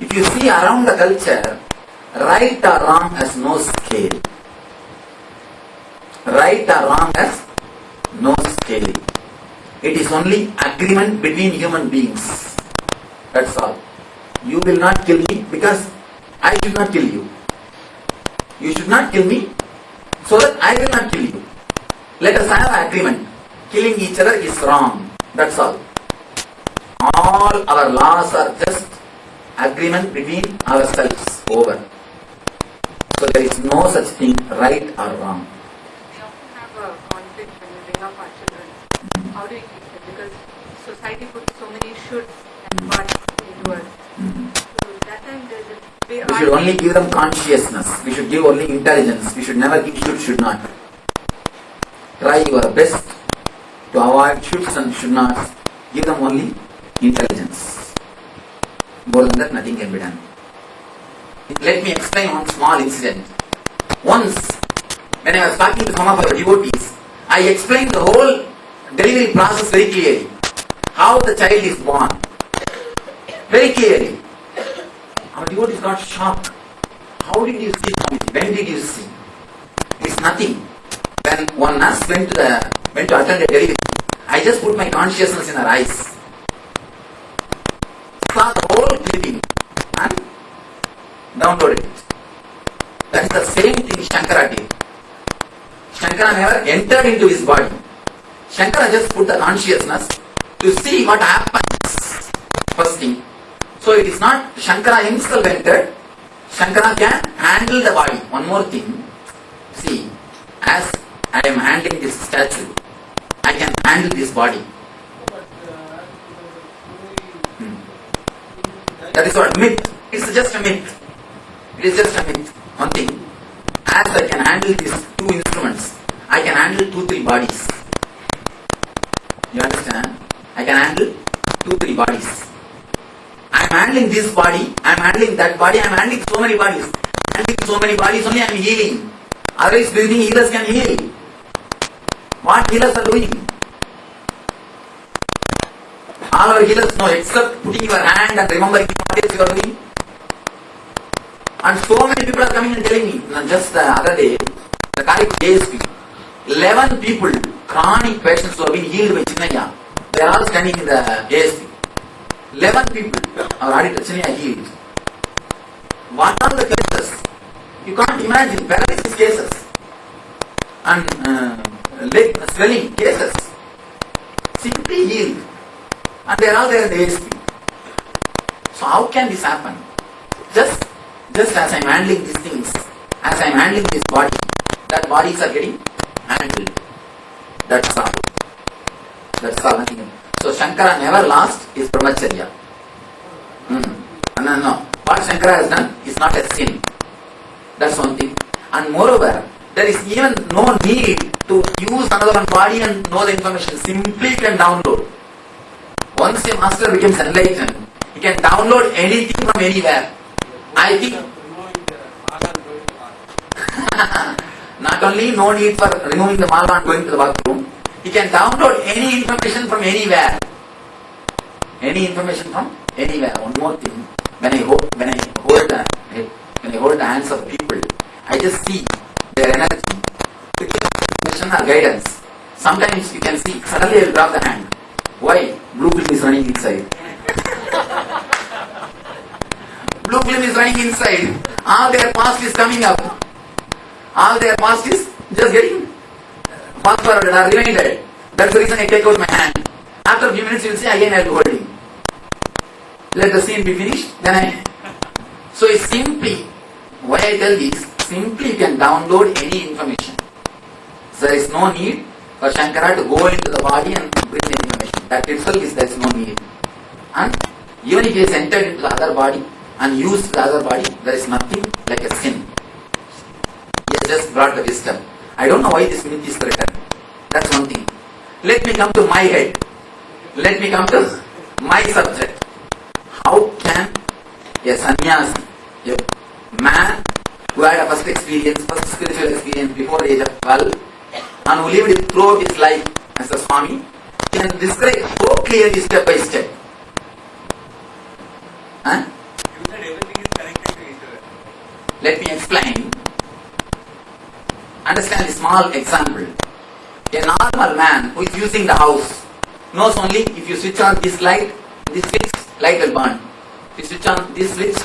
If you see around the culture, right or wrong has no scale. Right or wrong has no scale. It is only agreement between human beings. That's all. You will not kill me because I should not kill you. You should not kill me so that I will not kill you. Let us have an agreement. Killing each other is wrong. That's all. All our laws are just agreement between ourselves. Over. So there is no such thing right or wrong. We often have a conflict when we bring up our children. How do we keep it? Because society puts so many shoulds and buts into us. So that time there's a We should only give them consciousness. We should give only intelligence. We should never give should not. Try your best to avoid shoulds and should nots. Give them only intelligence. More than that, nothing can be done. Let me explain one small incident. Once, when I was talking to some of our devotees, I explained the whole delivery process very clearly. How the child is born. Very clearly. Our devotees got shocked. How did you see? When did you see? It's nothing. When one nurse went to attend a delivery, I just put my consciousness in her eyes. Saw the whole clipping and downloaded it. That is the same thing Shankara did. Shankara never entered into his body. Shankara just put the consciousness to see what happens. First thing. So it is not Shankara himself entered. Shankara can handle the body. One more thing. See, as I am handling this statue, I can handle this body. That is what myth. It's just a myth. It is just a myth. One thing. As I can handle these two instruments, I can handle 2-3 bodies. You understand? I can handle 2-3 bodies. I am handling this body, I am handling that body, I am handling so many bodies. Handling so many bodies, only I am healing. Otherwise, breathing healers can heal. What healers are doing? All our healers know, except putting your hand and remembering what else you are doing. And so many people are coming and telling me, just the other day, the Karikul ASP, 11 people, chronic patients who have been healed by Chinnaya, they are all standing in the ASP. 11 people, our auditor Chinnaya healed. What are the cases? You can't imagine paralysis cases and leg swelling cases. Simply healed. And they are all there in the ASP. So how can this happen? Just as I am handling these things, as I am handling this body, that bodies are getting handled. That's all. That's all, nothing else. So Shankara never lost his brahmacharya. No. What Shankara has done is not a sin. That's one thing. And moreover, there is even no need to use another one body and know the information. Simply can download. Once a master becomes enlightened, he can download anything from anywhere. I think not only no need for removing the mala and going to the bathroom, he can download any information from anywhere. Any information from anywhere. One more thing, when I hold the hands of people, I just see their energy to give information or guidance. Sometimes you can see, suddenly I will drop the hand. Why? Blue film is running inside. Blue film is running inside. All their past is coming up. All their past is just getting fast forwarded or reminded. That's the reason I take out my hand. After a few minutes you will see again I will be holding. Let the scene be finished, then I... So it's simply, why I tell this, simply you can download any information. So there is no need for Shankara to go into the body and bring the information. That itself is there is no need. And even if he has entered into the other body and used the other body, there is nothing like a sin. He has just brought the wisdom. I don't know why this myth is written. That's one thing. Let me come to my head. Let me come to my subject. How can a sannyasi, a man who had a first spiritual experience before the age of 12 and who lived it throughout his life as a Swami, can describe so clearly step by step? Huh? You said Let me explain. Understand a small example. A normal man who is using the house knows only if you switch on this light, this switch, light will burn. If you switch on this switch,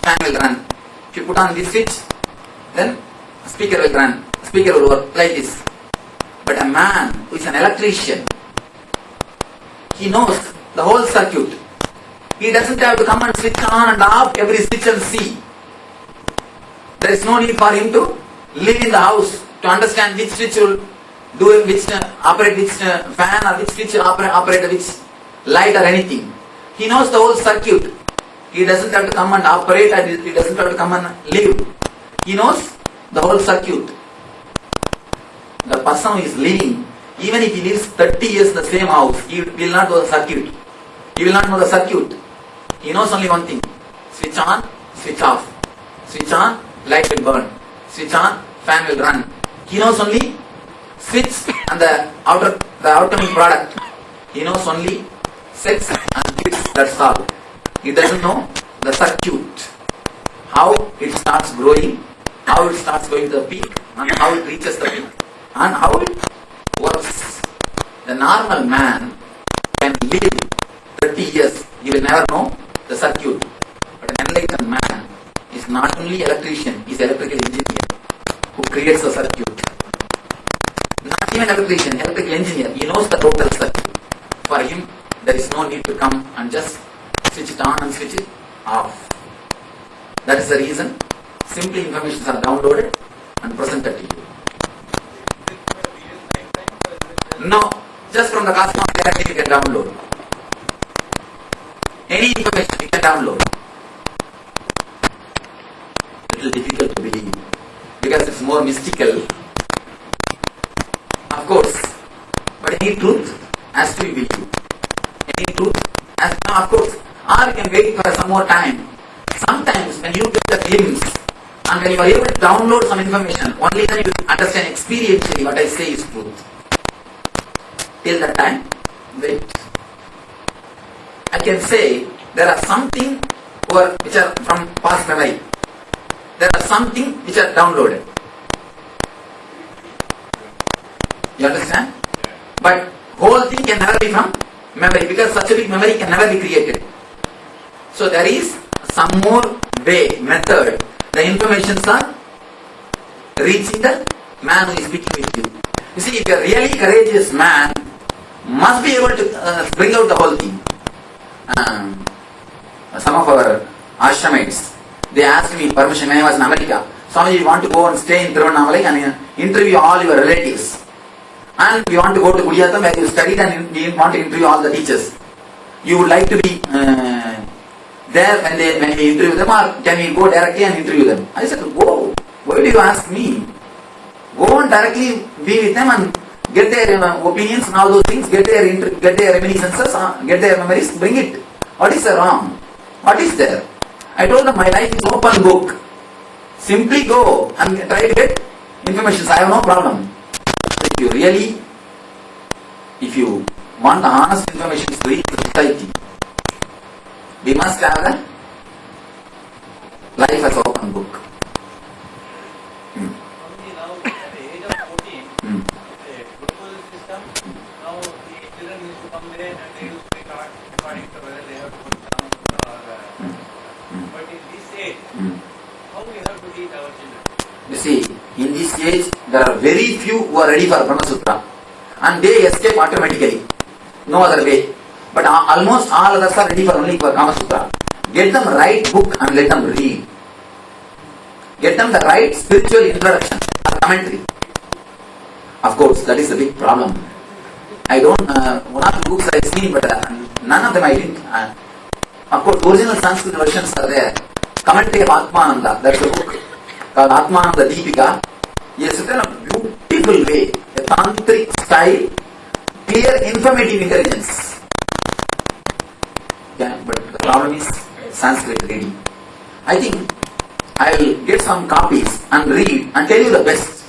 fan will run. If you put on this switch, then speaker will run. Speaker will work like this. But a man who is an electrician, he knows the whole circuit. He doesn't have to come and switch on and off every switch and see. There is no need for him to live in the house to understand which switch will do which operate which fan or which switch will operate which light or anything. He knows the whole circuit. He doesn't have to come and operate and he doesn't have to come and live. He knows the whole circuit. The person who is living, even if he lives 30 years in the same house, he will not know the circuit. He will not know the circuit. He knows only one thing. Switch on, switch off. Switch on, light will burn. Switch on, fan will run. He knows only switch and the outcoming product. He knows only sets and bits, that's all. He doesn't know the circuit. How it starts growing, how it starts going to the peak, and how it reaches the peak, and how it works. The normal man can live 30 years, he will never know the circuit. But an enlightened man is not only electrician, he is electrical engineer who creates the circuit. Not even electrician, electrical engineer, he knows the total circuit. For him, there is no need to come and just switch it on and switch it off. That is the reason simply informations are downloaded and presented to you. No, just from the Cosmos directly you can download. Any information you can download. Little difficult to believe because it's more mystical. Of course, but any truth has to be believed. Any truth has to, of course, or you can wait for some more time. Sometimes when you get the glimpse and when you are able to download some information, only then you understand experientially what I say is truth. Till that time, wait. I can say there are something which are from past memory. There are something which are downloaded. You understand? But whole thing can never be from memory because such a big memory can never be created. So there is some more way, method. The informations are reaching the man who is speaking with you. You see, if you are really courageous man, must be able to bring out the whole thing. Some of our ashramites, they asked me permission when I was in America. Swamiji, you want to go and stay in Tiruvannamalai and interview all your relatives. And we want to go to Gudiyatham where you studied and we want to interview all the teachers. You would like to be there when we interview them, or can we go directly and interview them? I said, go. Why do you ask me? Go and directly be with them and get their opinions and all those things, get their reminiscences, get their memories, bring it. What is wrong? What is there? I told them my life is open book. Simply go and try to get information. I have no problem. If you want the honest information to reach the society, we must have the life as open book. Now at the age of 14, the Gurukul system, now the children used to come there and they used to record according to whether they have to put down or but in this age, how we have to teach our children? You see, in this age, there are very few who are ready for Brahma Sutra and they escape automatically. No other way. But almost all others are ready for only for Kama Sutra. Get them right book and let them read. Get them the right spiritual introduction or commentary. Of course, that is the big problem. I don't, one of the books I have seen, but none of them I didn't. Of course, original Sanskrit versions are there. Commentary of Atmananda, that's the book called Atmananda Deepika. He has written a beautiful way, a tantric style, clear, informative intelligence. Yeah, but the problem is Sanskrit reading. I think I will get some copies and read and tell you the best.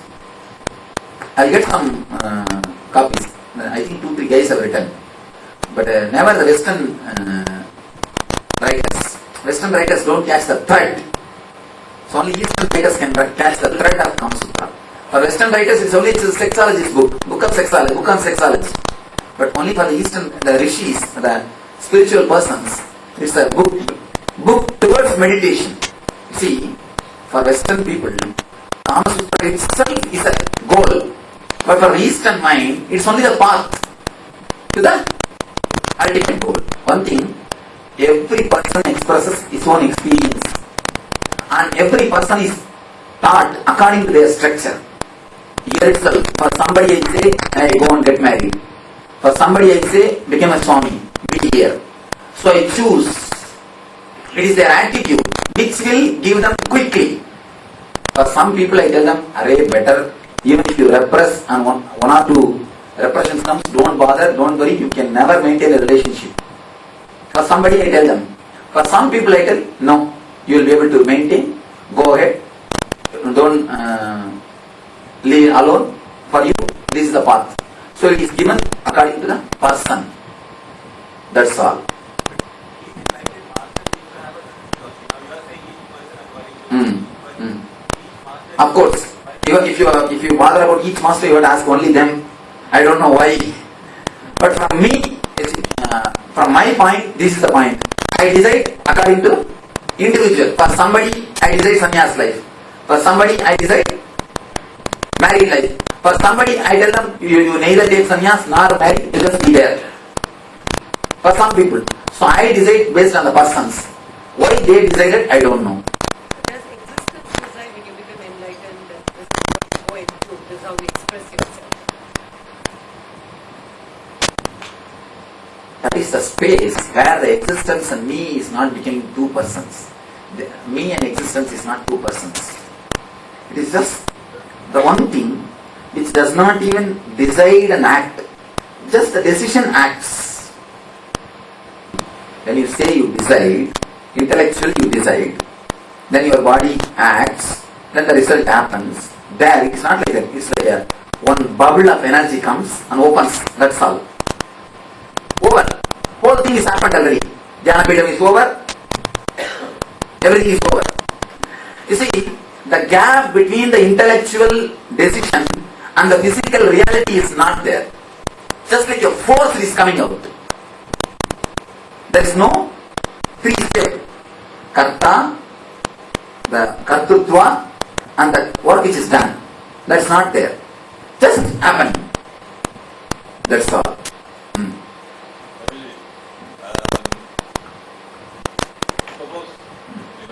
I will get some copies. I think 2-3 guys have written. But never the Western writers. Western writers don't catch the thread. So only Eastern writers can catch the thread of Kama Sutra. For Western writers, it's only a sexologist book of sexology, book on sexology. But only for the Eastern, the rishis, the spiritual persons, it's a book towards meditation. See, for Western people, Kama Sutra itself is a goal. But for the Eastern mind, it's only the path to the ultimate goal. One thing, every person expresses his own experience. And every person is taught according to their structure. Here itself, for somebody I say, I go and get married. For somebody I say, become a Swami, be here. So I choose. It is their attitude which will give them quickly. For some people I tell them, array better, even if you repress and one or two repressions comes, don't bother, don't worry, you can never maintain a relationship. For somebody I tell them. For some people I tell, no, you will be able to maintain, go ahead, don't leave alone. For you, this is the path. So it is given according to the person. That's all. Of course, even if you bother about each master, you have to ask only them. I don't know why. But from me, from my point, this is the point. I decide according to individual. For somebody, I decide sannyas life. For somebody, I decide married life. For somebody, I tell them, you neither take sannyas nor marry, you just be there. For some people. So I decide based on the persons. Why they decided, I don't know. Does existence decide when you become enlightened? This is what you go into, this is how you express yourself. That is the space where the existence and me is not becoming two persons. Me and existence is not two persons. It is just the one thing which does not even decide and act. Just the decision acts. When you say you decide, intellectually you decide, then your body acts, then the result happens. There, it is not like that. It's like a one bubble of energy comes and opens. That's all. Over. Whole thing is happened already. Jnanapeetham is over. Everything is over. You see, the gap between the intellectual decision and the physical reality is not there. Just like a force is coming out. There is no three-step. Karta, the kartutva, and the work which is done. That's not there. Just happening. That's all. Suppose, we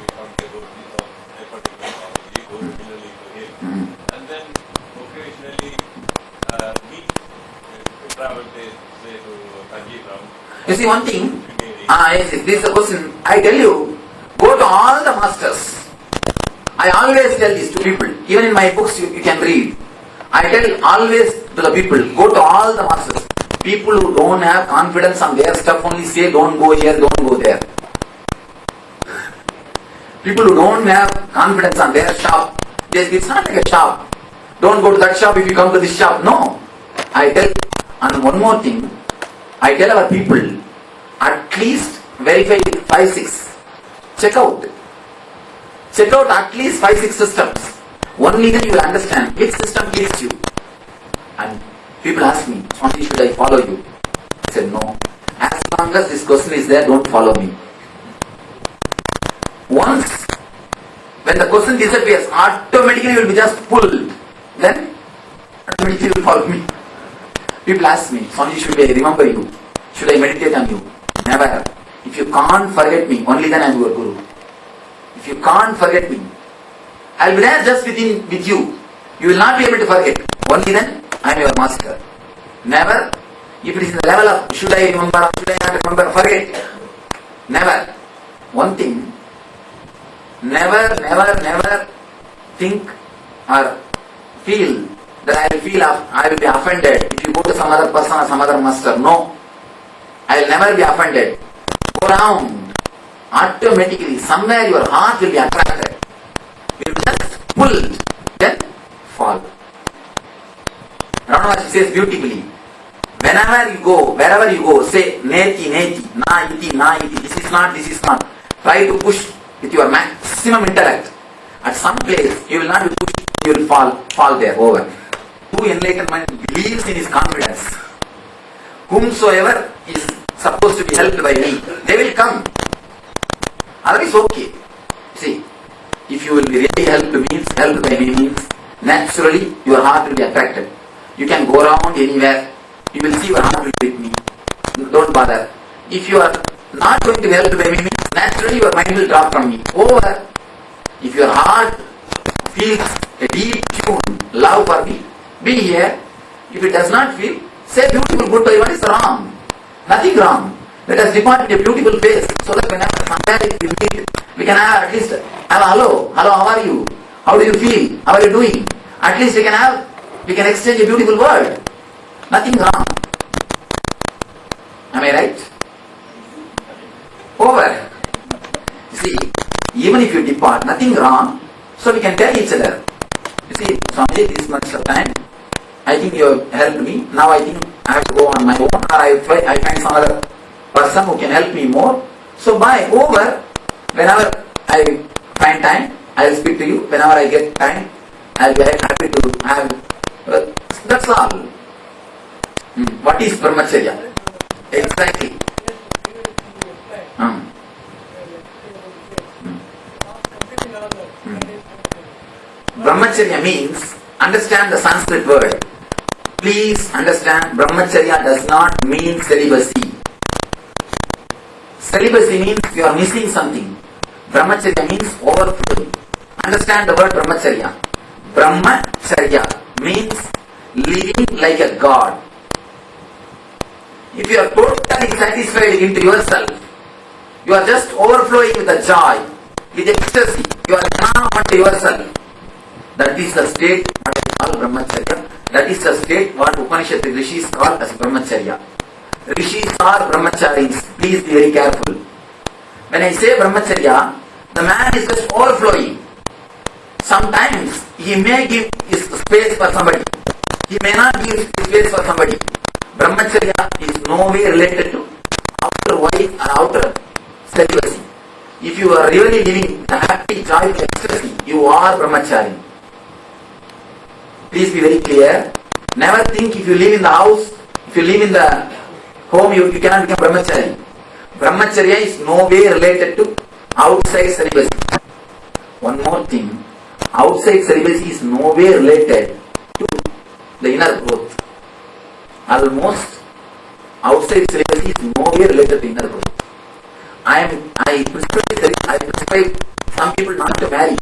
talked about a particular knowledge, ego, similarly to him, and then occasionally we travel, say to Kanjipuram. You see one thing, yes, this is a question. I tell you, go to all the masters. I always tell this to people. Even in my books you can read. I tell always to the people, go to all the masters. People who don't have confidence on their stuff only say, don't go here, don't go there. People who don't have confidence on their shop, it's not like a shop. Don't go to that shop if you come to this shop. No. I tell, and one more thing, I tell our people, at least verify 5-6. Check out. Check out at least 5-6 systems. Only then you will understand which system fits you. And people ask me, Swami, should I follow you? I said, no. As long as this question is there, don't follow me. Once, when the question disappears, automatically you will be just pulled. Then, automatically you will follow me. People ask me, Swami, should I remember you? Should I meditate on you? Never. If you can't forget me, only then I am your Guru. If you can't forget me, I will be there just with you. You will not be able to forget. Only then I am your master. Never. If it is in the level of should I remember or should I not remember, forget. Never. One thing, never think or feel that I will be offended if you go to some other person or some other master. No. I will never be offended. Go around. Automatically, somewhere your heart will be attracted. You will just pulled, then fall. Ramana Maharshi says beautifully, whenever you go, wherever you go, say neti, na iti, this is not. Try to push with your maximum intellect, at some place you will not be pushed, you will fall there over. Who enlightened man believes in his confidence. Whomsoever is supposed to be helped by me, they will come. Otherwise, okay. See, if you will be really helped by me means, naturally your heart will be attracted. You can go around anywhere, you will see your heart will be with me. Don't bother. If you are not going to be helped by me means, naturally your mind will drop from me. Over. If your heart feels a deep tune, love for me, be here. If it does not feel, say beautiful goodbye. What is wrong? Nothing wrong. Let us depart in a beautiful face so that whenever somewhere we meet, we can have at least have a hello. Hello, how are you? How do you feel? How are you doing? At least we can exchange a beautiful word. Nothing wrong. Am I right? Over. See, even if you depart, nothing wrong. So we can tell each other. You see, Swami, this much of time, I think you have helped me. Now I think I have to go on my own, or I find some other person who can help me more. So by over, whenever I find time, I will speak to you. Whenever I get time, I will be happy to have. That's all. What is brahmacharya? Exactly. Brahmacharya means, understand the Sanskrit word. Please understand, brahmacharya does not mean celibacy. Celibacy means you are missing something. Brahmacharya means overflowing. Understand the word brahmacharya. Brahmacharya means living like a god. If you are totally satisfied into yourself, you are just overflowing with the joy, with ecstasy, you are calm unto yourself. That is the state what I call brahmacharya. That is the state what Upanishad Rishis call as brahmacharya. Rishis are brahmacharis. Please be very careful. When I say brahmacharya, the man is just overflowing. Sometimes he may give his space for somebody. He may not give his space for somebody. Brahmacharya is no way related to outer wife or outer celibacy. If you are really living the happy, joyful ecstasy, you are brahmachari. Please be very clear. Never think if you live in the house, if you live in the home, you cannot become brahmachari. Brahmacharya is no way related to outside celibacy. One more thing. Outside celibacy is no way related to the inner growth. Almost outside celibacy is no way related to inner growth. I prescribe some people not to marry,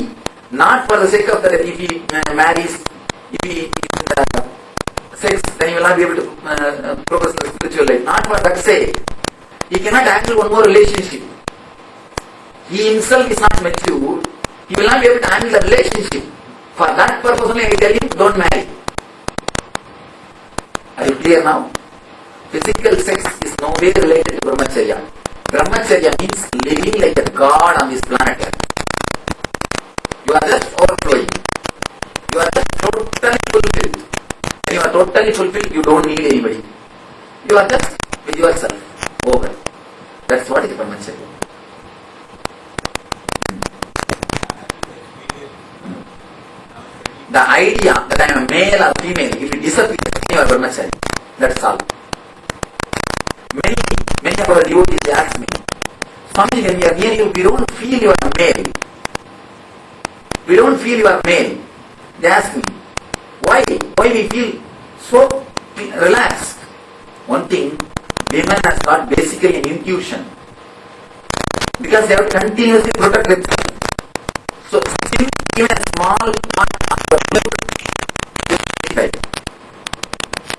not for the sake of that if he marries, if he is in the sex, then he will not be able to progress in the spiritual life. Not for that sake. He cannot handle one more relationship. He himself is not mature. He will not be able to handle the relationship. For that purpose only I tell him, don't marry. Are you clear now? Physical sex is no way related to brahmacharya. Brahmacharya means living like a god on this planet Earth. You are just overflowing. You are just totally fulfilled. When you are totally fulfilled, you don't need anybody. You are just with yourself. Over. That's what is brahmacharya. The idea that I am a male or female, if it disappears, you are brahmachari. That's all. Many of our devotees they ask me, Swami, when we are near you, we don't feel you are male. We don't feel you are male. They ask me, why? Why we feel so relaxed? One thing, women has got basically an intuition. Because they have to continuously protect themselves. So, even a small part of the look is identified.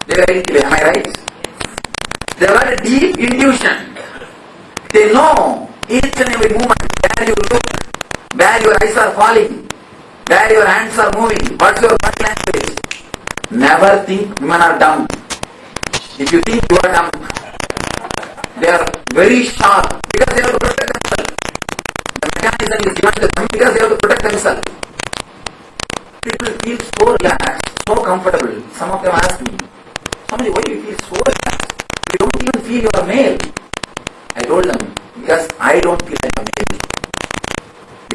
They are identified, am I right? They have got a deep intuition. They know each and every movement, where you look, where your eyes are falling, where your hands are moving, what's your body language. Never think women are dumb. If you think you are dumb, they are very sharp because they have to protect themselves. The mechanism is given to them because they have to protect themselves. People feel so relaxed, so comfortable. Some of them ask me, somebody, why do you feel so relaxed? You don't even feel you are male. I told them, because I don't feel I am male.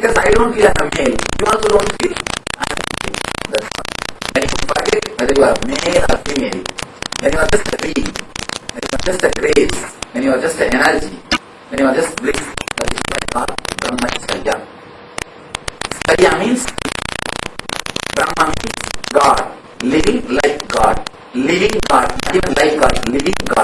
because I don't feel I'm a male. You also don't feel I'm a male. That's all. When you forget whether you are male or female, when you are just a being, when you are just a grace, when you are just an energy, when you are just bliss, that is what I call Brahmacharya. Charya means Brahma means God, living like God, not even like God, living God.